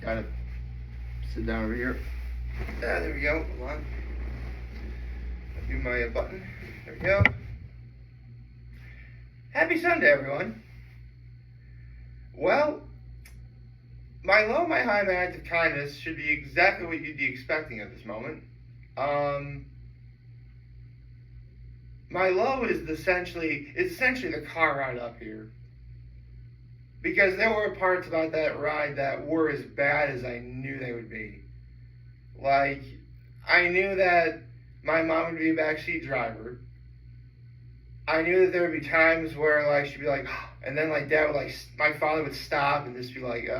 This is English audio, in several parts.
Gotta sit down over here. There we go. Hold on. I'll do my button. There we go. Happy Sunday, everyone. Well, my low, my high, my act of kindness should be exactly what you'd be expecting at this moment. My low is essentially the car ride up here. Because there were parts about that ride that were as bad as I knew they would be. Like, I knew that my mom would be a backseat driver. I knew that there would be times where, like, she'd be like, and then, like, Dad would, like, my father would stop and just be like,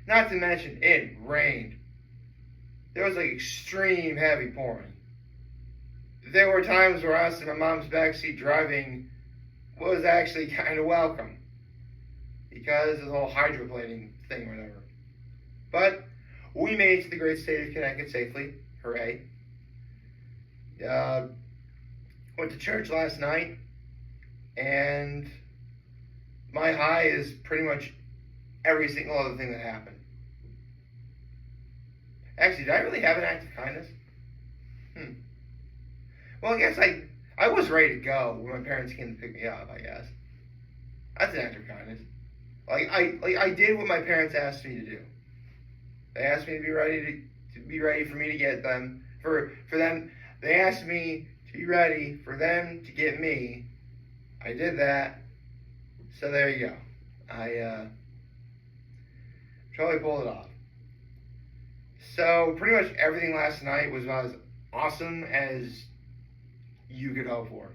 not to mention, it rained. There was, like, extreme heavy pouring. There were times where us in my mom's backseat driving was actually kind of welcome. Because of the whole hydroplaning thing or whatever. But we made it to the great state of Connecticut safely. Hooray. Went to church last night. And my high is pretty much every single other thing that happened. Actually, did I really have an act of kindness? Well, I guess I was ready to go when my parents came to pick me up, I guess. That's an act of kindness. I did what my parents asked me to do. They asked me to be ready for me to get them for them. They asked me to be ready for them to get me. I did that. So there you go. I totally pulled it off. So pretty much everything last night was about as awesome as you could hope for.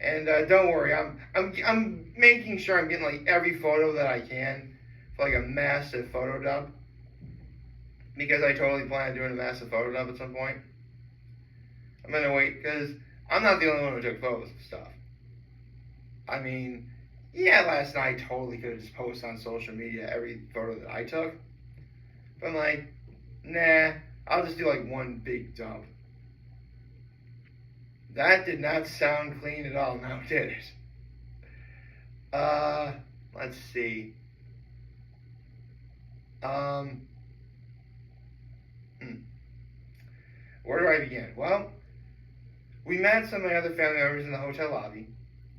And don't worry, I'm making sure I'm getting like every photo that I can for like a massive photo dump. Because I totally plan on doing a massive photo dump at some point. I'm gonna wait because I'm not the only one who took photos of stuff. I mean, yeah, last night I totally could have just posted on social media every photo that I took. But I'm like, nah, I'll just do like one big dump. That did not sound clean at all, now did it? Let's see. Where do I begin? Well, we met some of my other family members in the hotel lobby,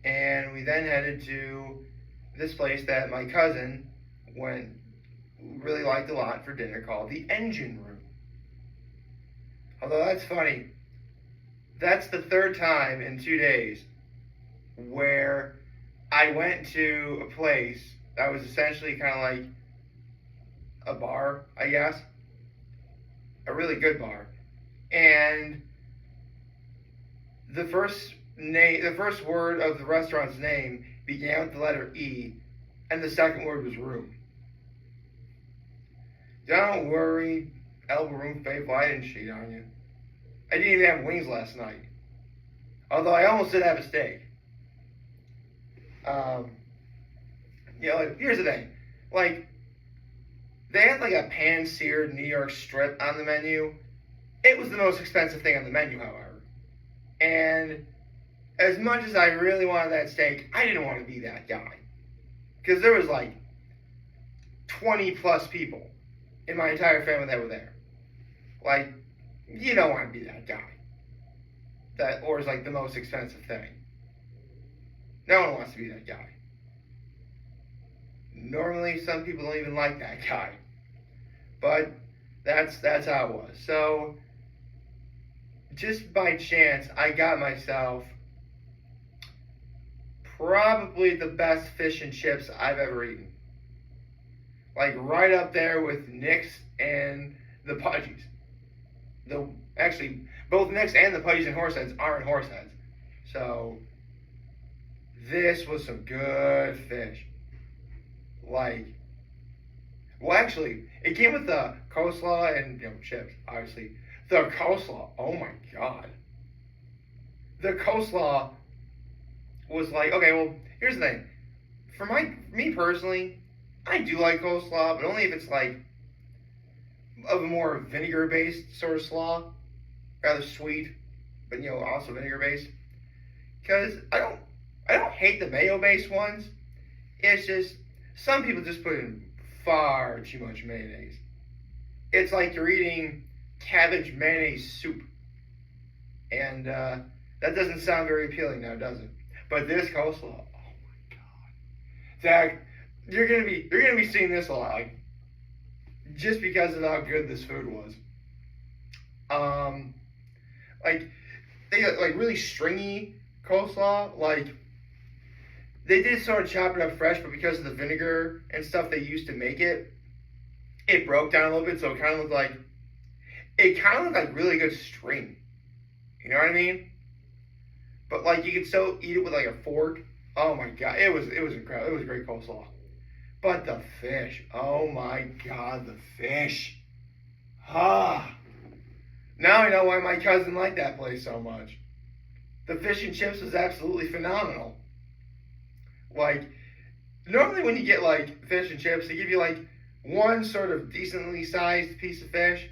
and we then headed to this place that my cousin really liked a lot for dinner called the Engine Room. Although that's funny. That's the third time in 2 days where I went to a place that was essentially kind of like a bar, I guess. A really good bar. And the first word of the restaurant's name began with the letter E, and the second word was room. Don't worry, elbow room faithful, I didn't cheat on you. I didn't even have wings last night. Although I almost did have a steak. Here's the thing. Like, they had like a pan-seared New York strip on the menu. It was the most expensive thing on the menu, however. And as much as I really wanted that steak, I didn't want to be that guy. Because there was like 20 plus people in my entire family that were there. Like, you don't want to be that guy that orders like the most expensive thing. No one wants to be that guy. Normally, some people don't even like that guy, but that's how it was. So, just by chance, I got myself probably the best fish and chips I've ever eaten. Like right up there with Nick's and the Pudgies. Actually, both Nick's and the Pudgies and Horseheads aren't Horseheads. So, this was some good fish. Like, well, actually, it came with the coleslaw and chips, obviously. The coleslaw, oh my god. The coleslaw was like, okay, well, here's the thing. For me personally, I do like coleslaw, but only if it's like of a more vinegar-based sort of slaw, rather sweet, but also vinegar-based. Because I don't hate the mayo-based ones. It's just some people just put in far too much mayonnaise. It's like you're eating cabbage mayonnaise soup. And that doesn't sound very appealing now, does it? But this coleslaw, oh my God. Zach, you're gonna be seeing this a lot, like, just because of how good this food was. Like, they got like really stringy coleslaw, like they did sort of chop it up fresh, but because of the vinegar and stuff they used to make it, it broke down a little bit, so it kind of looked like really good string. You know what I mean? But like you could still eat it with like a fork. Oh my God, it was incredible. It was great coleslaw. But the fish, oh my God, the fish. Ah. Now I know why my cousin liked that place so much. The fish and chips was absolutely phenomenal. Like, normally when you get like fish and chips, they give you like one sort of decently sized piece of fish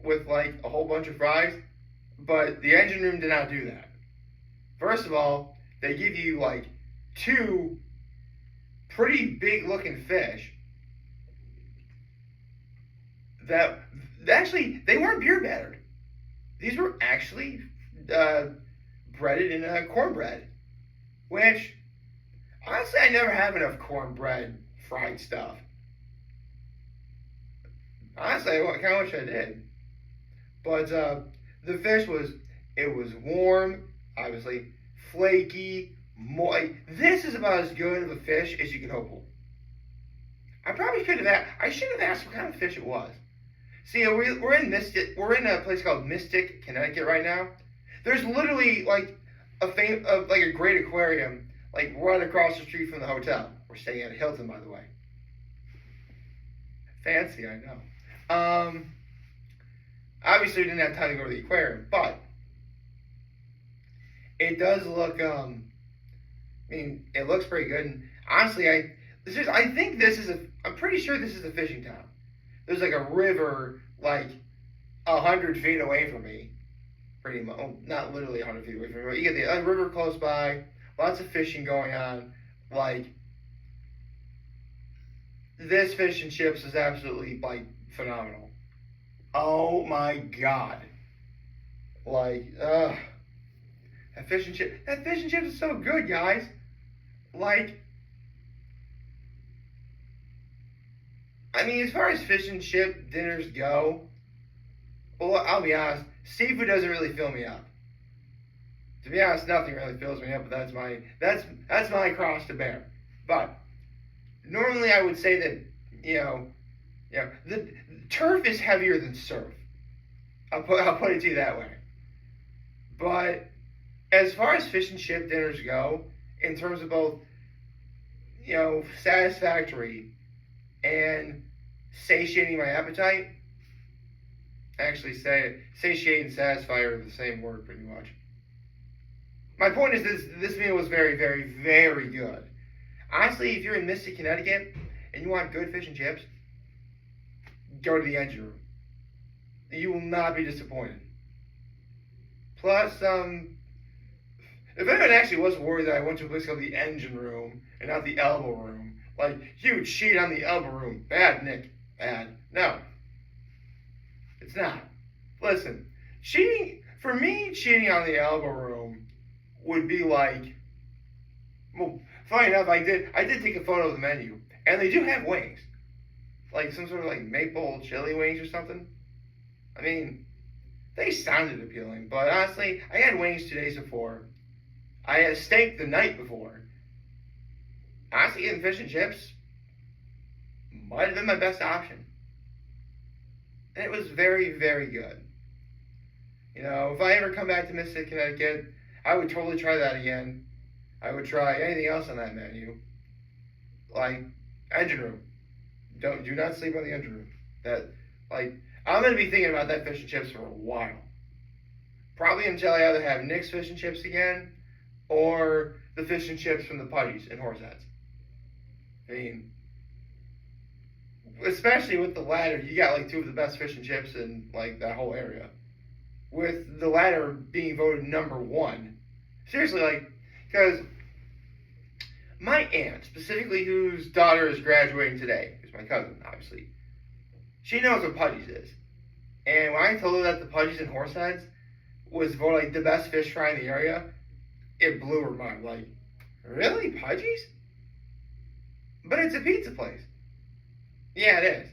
with like a whole bunch of fries. But the engine room did not do that. First of all, they give you like two pretty big looking fish that actually, they weren't beer battered. These were actually breaded in cornbread, which honestly I never have enough cornbread fried stuff. Honestly, I kind of wish I did. But the fish was warm, obviously flaky, moist. This is about as good of a fish as you can hope for. I should have asked what kind of fish it was. See, we're in a place called Mystic, Connecticut right now. There's literally like a great aquarium like right across the street from the hotel. We're staying at Hilton, by the way. Fancy, I know. Obviously we didn't have time to go to the aquarium, but it does look it looks pretty good. And honestly, I'm pretty sure this is a fishing town. There's like a river like 100 feet away from me, pretty much. Oh, not literally 100 feet away from me, but you get the river close by. Lots of fishing going on. Like, this fish and chips is absolutely like phenomenal. Oh my God! Like, that fish and chips is so good, guys. Like, I mean, as far as fish and chip dinners go, well, I'll be honest, seafood doesn't really fill me up. To be honest, nothing really fills me up, but that's my cross to bear. But normally I would say that the turf is heavier than surf. I'll put it to you that way. But as far as fish and chip dinners go, in terms of both, satisfactory and satiating my appetite, actually satiate and satisfy are the same word pretty much. My point is this meal was very, very, very good. Honestly, if you're in Mystic, Connecticut, and you want good fish and chips, go to the engine room. You will not be disappointed. Plus, if anyone actually was worried that I went to a place called the engine room and not the elbow room, like, huge cheat on the elbow room. Bad, Nick. Bad. No. It's not. Listen, cheating on the elbow room would be like, well, funny enough, I did take a photo of the menu, and they do have wings. Like some sort of like maple chili wings or something. I mean, they sounded appealing, but honestly, I had wings 2 days before. I had steak the night before. Honestly, getting fish and chips might have been my best option. And it was very, very good. If I ever come back to Mystic, Connecticut, I would totally try that again. I would try anything else on that menu. Like, engine room. Do not sleep on the engine room. I'm going to be thinking about that fish and chips for a while. Probably until I either have Nick's fish and chips again, or the fish and chips from the Pudgies in Horseheads. I mean, especially with the latter, you got like two of the best fish and chips in like that whole area. With the latter being voted #1. Seriously, like, because My aunt, specifically whose daughter is graduating today, who's my cousin, obviously, she knows what Pudgy's is. And when I told her that the Pudgy's in Horseheads was voted like the best fish fry in the area, it blew her mind. Like, really? Pudgy's? But it's a pizza place. Yeah, it is.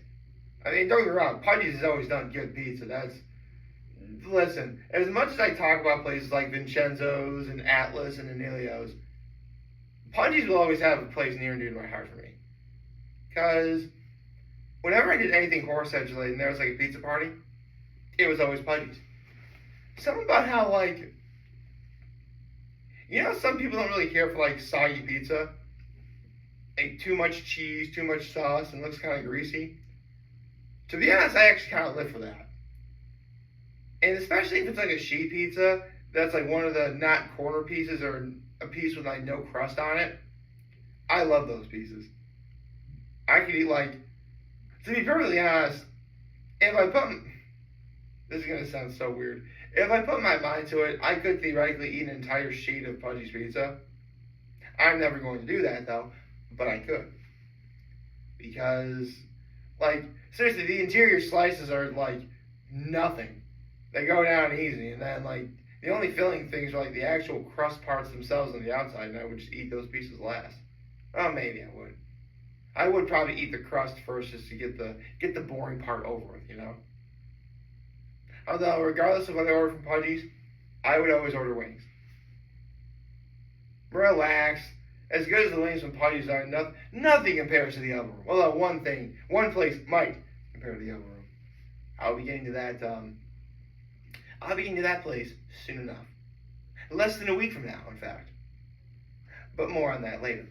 I mean, don't get me wrong, Pudgy's has always done good pizza. Listen, as much as I talk about places like Vincenzo's and Atlas and Anelio's, Pudgy's will always have a place near and dear to my heart for me. Because whenever I did anything Horseheads related and there was like a pizza party, it was always Pudgy's. Something about how, like, you know, some people don't really care for like soggy pizza. Like too much cheese, too much sauce, and looks kind of greasy. To be honest, I actually kind of live for that. And especially if it's like a sheet pizza, that's like one of the not corner pieces or a piece with like no crust on it. I love those pieces. I could eat like, to be perfectly honest, if I put, this is going to sound so weird. If I put my mind to it, I could theoretically eat an entire sheet of Pudgy's pizza. I'm never going to do that though, but I could. Because, like, seriously, the interior slices are like nothing. They go down easy, and then like the only filling things are like the actual crust parts themselves on the outside, and I would just eat those pieces last. Oh, maybe I would. I would probably eat the crust first just to get the boring part over with, you know. Although, regardless of what I order from Pudgy's, I would always order wings. Relax. As good as the wings from Pudgy's are, nothing compares to the other room. Although one place might compare to the other room. I'll be getting to that. I'll be getting to that place soon enough. Less than a week from now, in fact. But more on that later.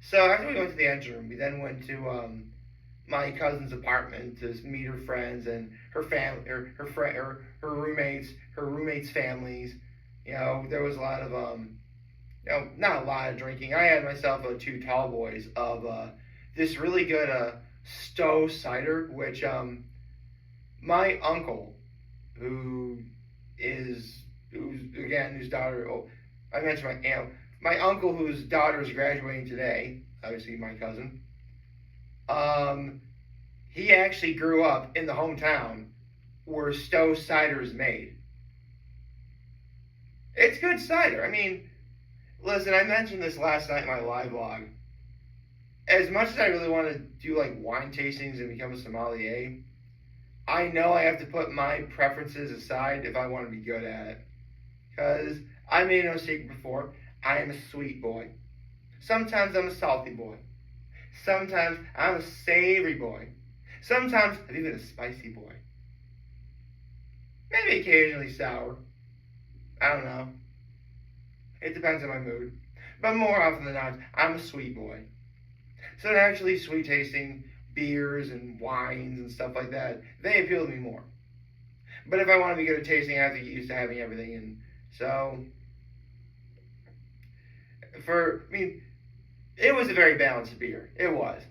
So after we went to the engine room, we then went to my cousin's apartment to meet her friends and her family, her roommates' families. You know, there was a lot of you know, not a lot of drinking. I had myself 2 tall boys of this really good Stowe cider, which my uncle, whose daughter, I mentioned my aunt, my uncle whose daughter is graduating today, obviously my cousin, he actually grew up in the hometown where Stowe cider is made. It's good cider. I mean, listen, I mentioned this last night in my live vlog. As much as I really want to do like wine tastings and become a sommelier, I know I have to put my preferences aside if I want to be good at it. Because I made no secret before, I am a sweet boy. Sometimes I'm a salty boy. Sometimes I'm a savory boy. Sometimes I'm even a spicy boy. Maybe occasionally sour. I don't know. It depends on my mood. But more often than not, I'm a sweet boy. So actually sweet tasting beers and wines and stuff like that, they appeal to me more. But if I want to be good at tasting, I have to get used to having everything. And so, it was a very balanced beer. It was.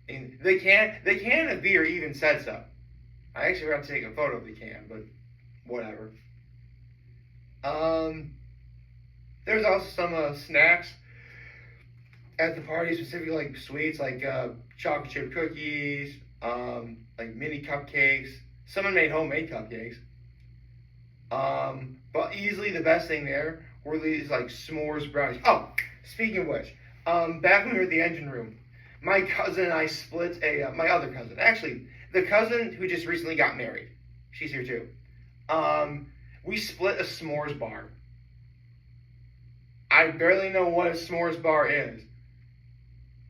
I mean, the can of beer even said so. I actually forgot to take a photo of the can, but whatever. There's also some snacks at the party, specifically like sweets, like chocolate chip cookies, like mini cupcakes. Someone made homemade cupcakes. But easily the best thing there were these like s'mores brownies. Oh, speaking of which, back when we were at the engine room, my cousin and I split my other cousin, actually the cousin who just recently got married. She's here too. We split a s'mores bar. I barely know what a s'mores bar is.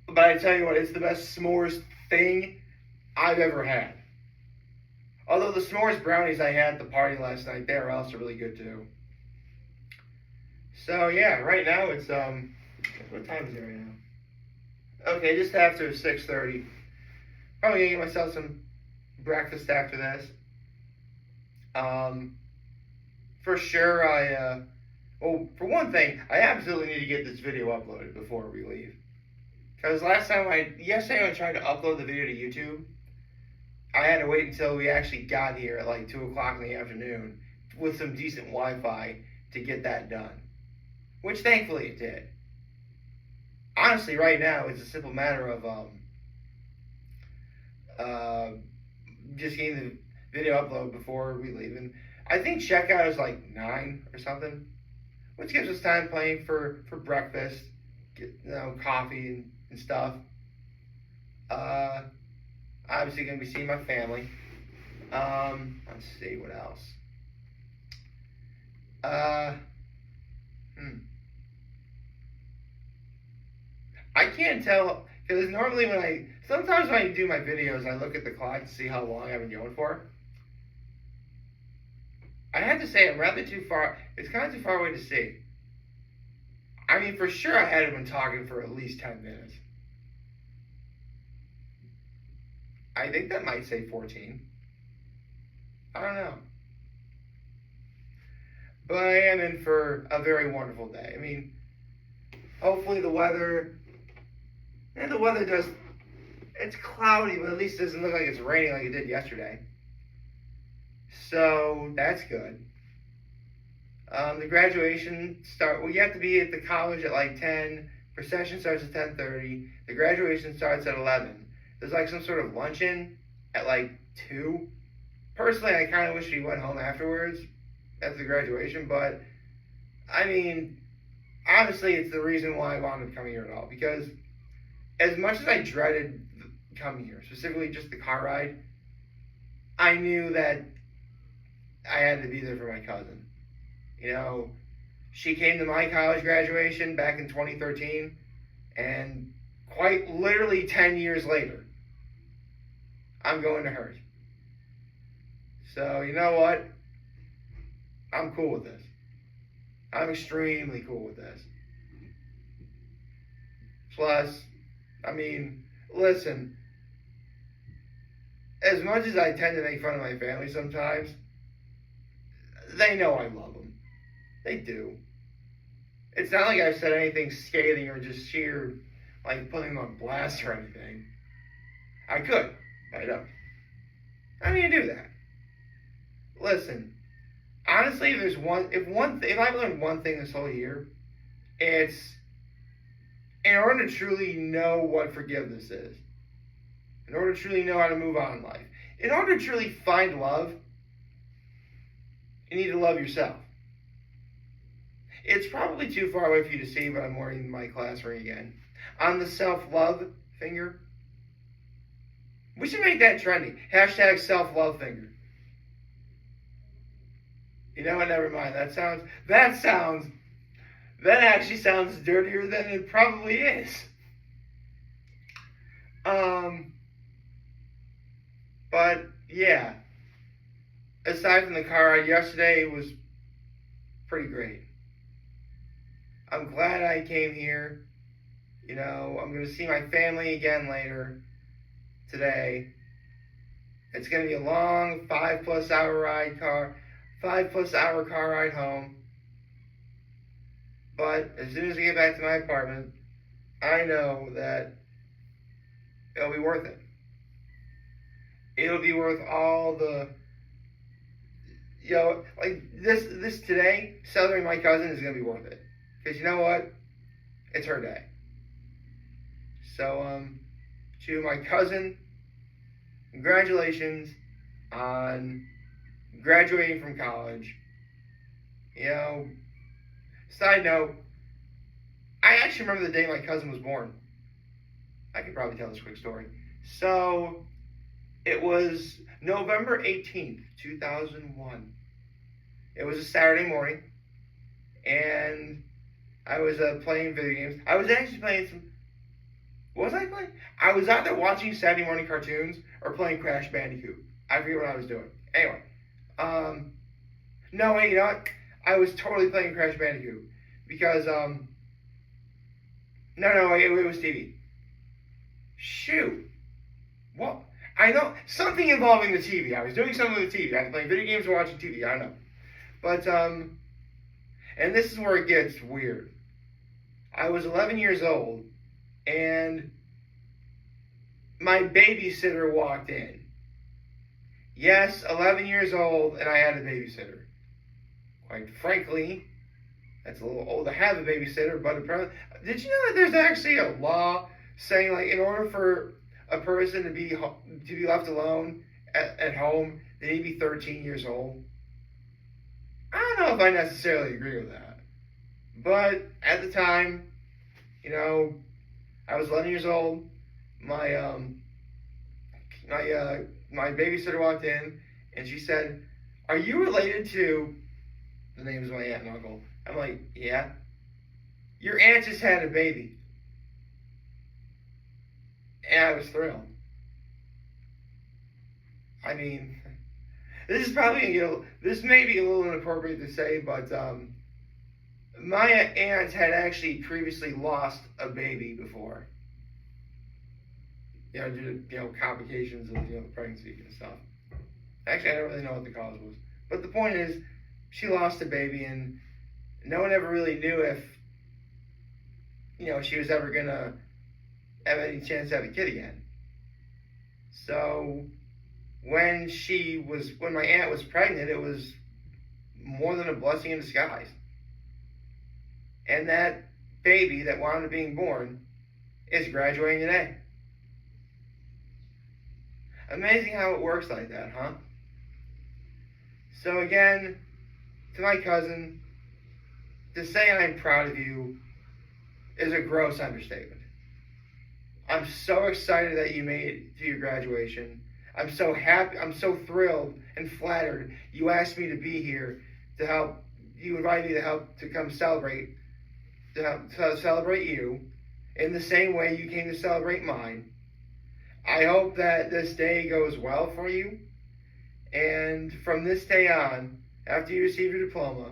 But I tell you what, it's the best s'mores thing I've ever had. Although the s'mores brownies I had at the party last night, they're also really good too. So yeah, right now it's, what time is it right now? Okay, just after 6:30. Probably gonna get myself some breakfast after this. For sure, well, for one thing, I absolutely need to get this video uploaded before we leave. Because yesterday I tried to upload the video to YouTube. I had to wait until we actually got here at like 2 o'clock in the afternoon with some decent Wi-Fi to get that done. which thankfully it did. Honestly, right now, it's a simple matter of just getting the video upload before we leave. And I think checkout is like 9 or something, which gives us time playing for breakfast, get, coffee and stuff. Obviously going to be seeing my family. Let's see, what else? I can't tell, because normally sometimes when I do my videos, I look at the clock to see how long I've been going for. I have to say, I'm rather too far, it's kind of too far away to see. I mean, for sure I had been talking for at least 10 minutes. I think that might say 14. I don't know. But I am in for a very wonderful day. I mean, hopefully the weather does, it's cloudy, but at least it doesn't look like it's raining like it did yesterday. So, that's good. The graduation you have to be at the college at like 10. Procession starts at 10:30. The graduation starts at 11. There's like some sort of luncheon at like 2. Personally, I kind of wish we went home afterwards, after the graduation, but, I mean, honestly, it's the reason why I wound up coming here at all, because as much as I dreaded coming here, specifically just the car ride, I knew that I had to be there for my cousin. You know, she came to my college graduation back in 2013, and quite literally 10 years later, I'm going to hers. So, you know what? I'm cool with this. I'm extremely cool with this. Plus, I mean, listen, as much as I tend to make fun of my family sometimes, they know I love them. They do. It's not like I've said anything scathing or just sheer, like, putting them on blast or anything. I could, but I don't. I need to do that. Listen, honestly, if I've learned one thing this whole year, it's in order to truly know what forgiveness is, in order to truly know how to move on in life, in order to truly find love, you need to love yourself. It's probably too far away for you to see, but I'm wearing my class ring again. On the self-love finger. We should make that trendy. Hashtag self-love finger. You know what, never mind. That actually sounds dirtier than it probably is. But, yeah. Aside from the car ride yesterday, it was pretty great. I'm glad I came here. You know, I'm going to see my family again later today. It's going to be a long 5+ hour car ride home. But as soon as I get back to my apartment, I know that it'll be worth it. It'll be worth all the, like this today, celebrating my cousin is going to be worth it. Because you know what? It's her day. So, to my cousin, congratulations on graduating from college. You know, side note, I actually remember the day my cousin was born. I could probably tell this quick story. So, it was November 18th, 2001. It was a Saturday morning, and I was playing video games. I was actually playing what was I playing? I was either watching Saturday morning cartoons or playing Crash Bandicoot. I forget what I was doing. Anyway, no, wait, you know what? I was totally playing Crash Bandicoot because, no, it was TV. Shoot. What? I know, something involving the TV. I was doing something with the TV. I was playing video games or watching TV. I don't know. But, and this is where it gets weird. I was 11 years old, and my babysitter walked in. Yes, 11 years old, and I had a babysitter. Quite frankly, That's a little old to have a babysitter, but apparently, did you know that there's actually a law saying like in order for a person to be left alone at home, they need to be 13 years old? I don't know if I necessarily agree with that, but at the time, you know, I was 11 years old. My babysitter walked in, and she said, "Are you related to?" The names of my aunt and uncle. I'm like, "Yeah." "Your aunt just had a baby," and I was thrilled. I mean, this is probably this may be a little inappropriate to say, but my aunt had actually previously lost a baby before. You know, due to complications of the pregnancy and stuff. Actually, I don't really know what the cause was, but the point is, she lost a baby, and no one ever really knew if she was ever gonna have any chance to have a kid again. So when my aunt was pregnant, it was more than a blessing in disguise. And that baby that wound up being born is graduating today. Amazing how it works like that, huh? So again, to my cousin, to say I'm proud of you is a gross understatement. I'm so excited that you made it to your graduation. I'm so happy, I'm so thrilled and flattered you asked me to be here to help, you invited me to help to come celebrate, to celebrate you in the same way you came to celebrate mine. I hope that this day goes well for you, and from this day on, after you receive your diploma,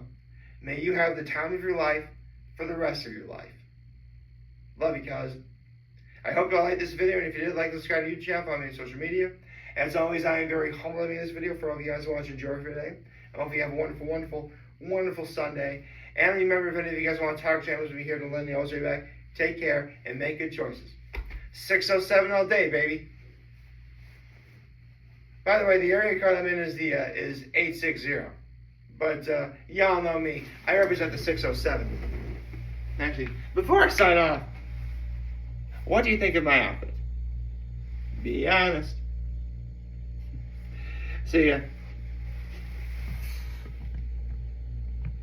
may you have the time of your life for the rest of your life. Love you, cuz. I hope you all liked this video, and if you did, like, subscribe to the YouTube channel, follow me on social media. As always, I am very humble to make this video for all of you guys who watch and enjoy today. I hope you have a wonderful, wonderful, wonderful Sunday. And remember, if any of you guys want to talk channels, we'll be here to lend the always back. Take care and make good choices. 607 all day, baby. By the way, the area code I'm in is 860. But y'all know me. I represent the 607. Actually, before I sign off, what do you think of my outfit? Be honest. See ya.